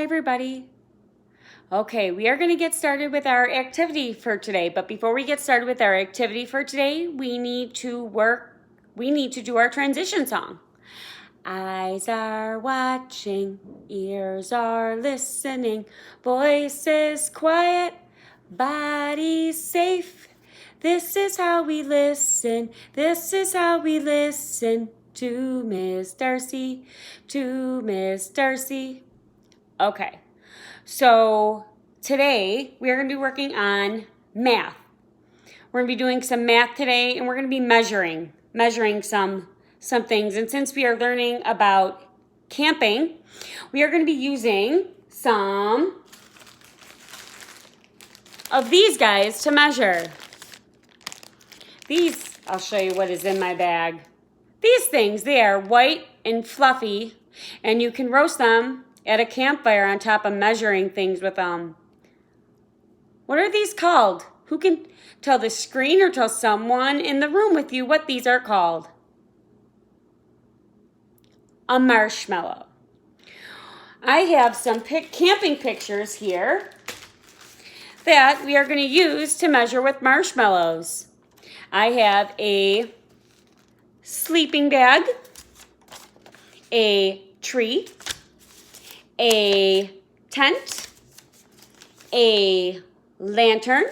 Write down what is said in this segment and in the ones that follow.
everybody. Okay, we are going to get started with our activity for today. But before we get started with our activity for today, we need to do our transition song. Eyes are watching, ears are listening, voices quiet, bodies safe. This is how we listen, this is how we listen to Miss Darcy, to Miss Darcy. Okay, so today we are going to be working on math. We're going to be doing some math today, and we're going to be measuring some things. And since we are learning about camping, we are going to be using some of these guys to measure. These, I'll show you what is in my bag. These things, they are white and fluffy, and you can roast them at a campfire on top of measuring things with them. What are these called? Who can tell the screen or tell someone in the room with you what these are called? A marshmallow. I have some camping pictures here that we are going to use to measure with marshmallows. I have a sleeping bag, a tree, a tent, a lantern,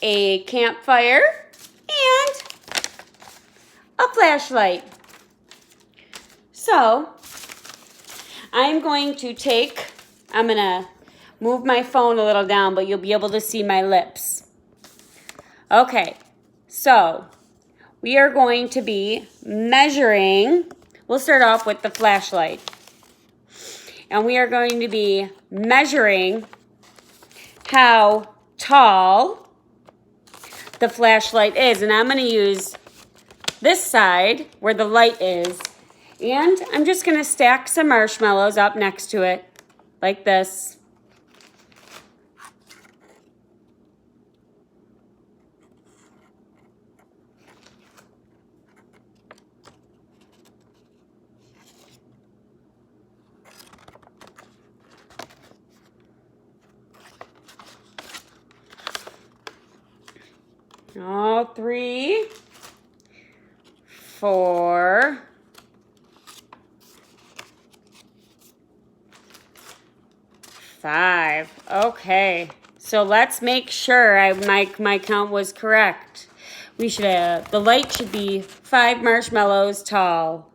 a campfire, and a flashlight. So, I'm going to move my phone a little down, but you'll be able to see my lips. Okay, so we are going to be measuring. We'll start off with the flashlight. And we are going to be measuring how tall the flashlight is. And I'm going to use this side where the light is. And I'm just going to stack some marshmallows up next to it, like this. All 3, 4, 5. Okay, so let's make sure my count was correct. The light should be 5 marshmallows tall.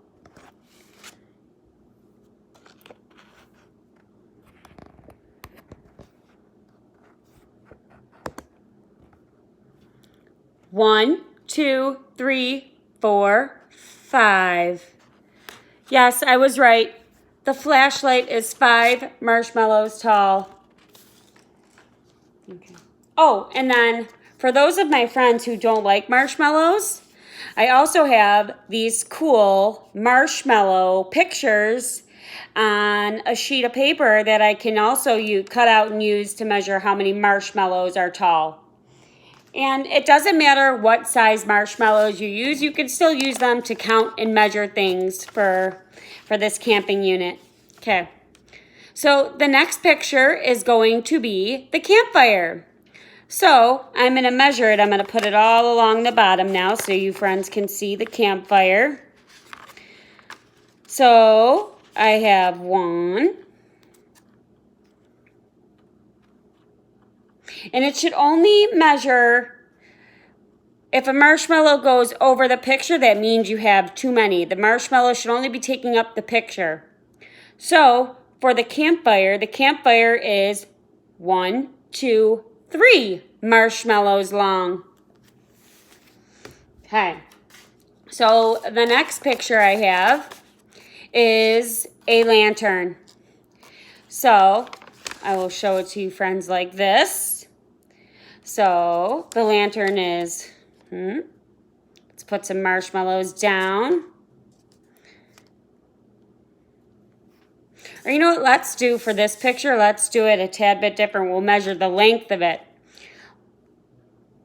One, 2, 3, 4, 5. Yes, I was right. The flashlight is 5 marshmallows tall. Okay. Oh, and then for those of my friends who don't like marshmallows, I also have these cool marshmallow pictures on a sheet of paper that I can also cut out and use to measure how many marshmallows are tall. And it doesn't matter what size marshmallows you use. You can still use them to count and measure things for this camping unit. Okay. So the next picture is going to be the campfire. So I'm going to measure it. I'm going to put it all along the bottom now so you friends can see the campfire. So I have 1. And it should only measure, if a marshmallow goes over the picture, that means you have too many. The marshmallow should only be taking up the picture. So for the campfire is 1, 2, 3 marshmallows long. Okay. So the next picture I have is a lantern. So I will show it to you friends like this. So the lantern is, let's put some marshmallows down. Or you know what, let's do for this picture, let's do it a tad bit different. We'll measure the length of it.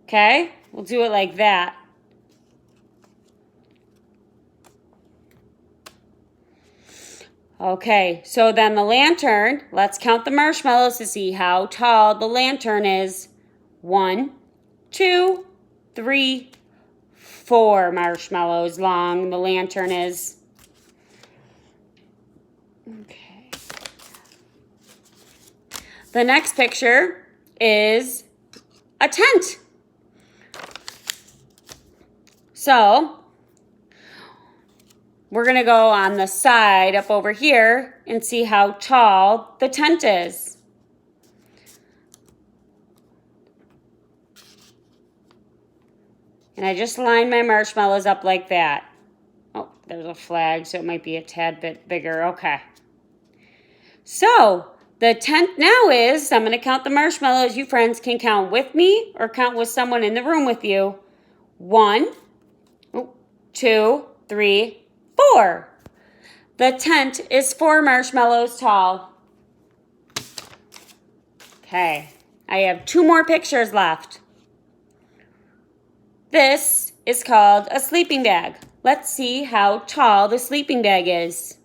Okay, we'll do it like that. Okay, so then the lantern, let's count the marshmallows to see how tall the lantern is. 1, 2, 3, 4 marshmallows long the lantern is. Okay. The next picture is a tent. So we're going to go on the side up over here and see how tall the tent is. And I just lined my marshmallows up like that. Oh, there's a flag, so it might be a tad bit bigger. Okay. So the tent now is, I'm going to count the marshmallows. You friends can count with me or count with someone in the room with you. 1, 2, 3, 4. The tent is 4 marshmallows tall. Okay, I have 2 more pictures left. This is called a sleeping bag. Let's see how tall the sleeping bag is.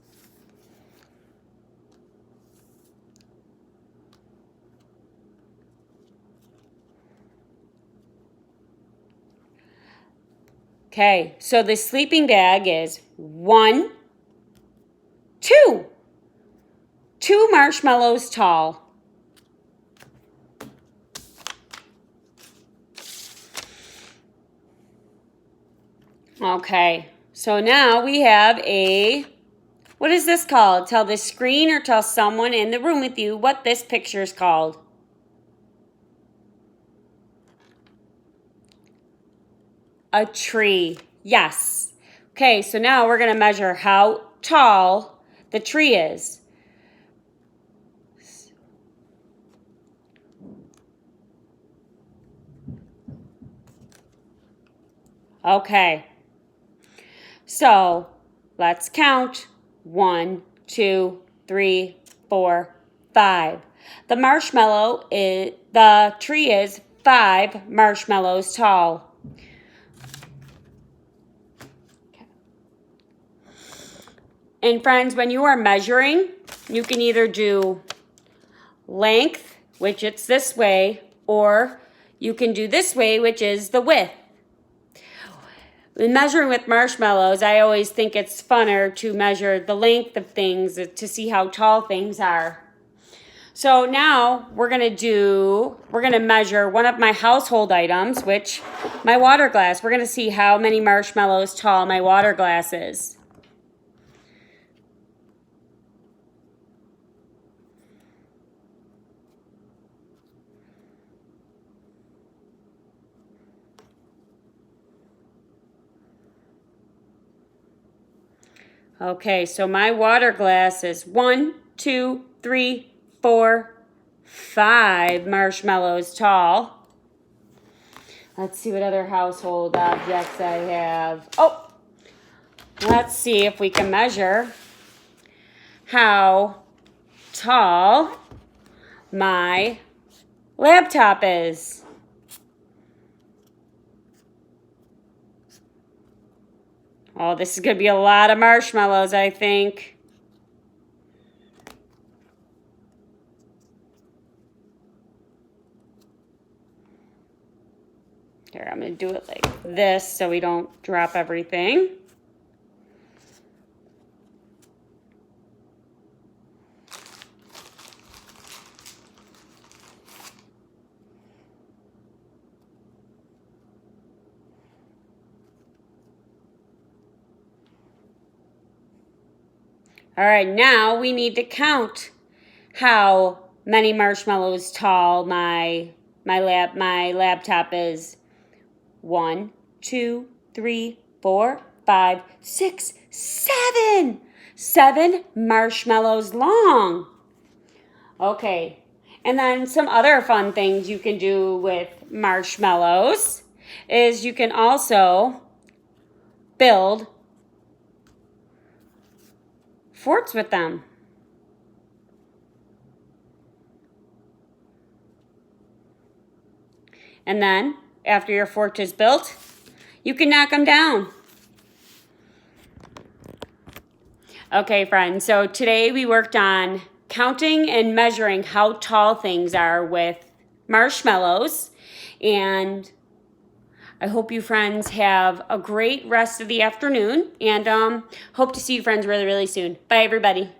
Okay, so the sleeping bag is 1, 2. 2 marshmallows tall. Okay, so now we have what is this called? Tell the screen or tell someone in the room with you what this picture is called. A tree. Yes. Okay, so now we're going to measure how tall the tree is. Okay. So let's count. 1, 2, 3, 4, 5. The tree is 5 marshmallows tall. And friends, when you are measuring, you can either do length, which it's this way, or you can do this way, which is the width. In measuring with marshmallows, I always think it's funner to measure the length of things to see how tall things are. So now we're going to measure one of my household items, which my water glass. We're going to see how many marshmallows tall my water glass is. Okay, so my water glass is 1, 2, 3, 4, 5 marshmallows tall. Let's see what other household objects I have. Oh, let's see if we can measure how tall my laptop is. Oh, this is going to be a lot of marshmallows, I think. Here, I'm going to do it like this so we don't drop everything. All right, now we need to count how many marshmallows tall my laptop is. 1, 2, 3, 4, 5, 6, 7. 7 marshmallows long. Okay, and then some other fun things you can do with marshmallows is you can also build forts with them. And then, after your fort is built, you can knock them down. Okay, friends, so today we worked on counting and measuring how tall things are with marshmallows. And I hope you friends have a great rest of the afternoon, and hope to see you friends really, really soon. Bye, everybody.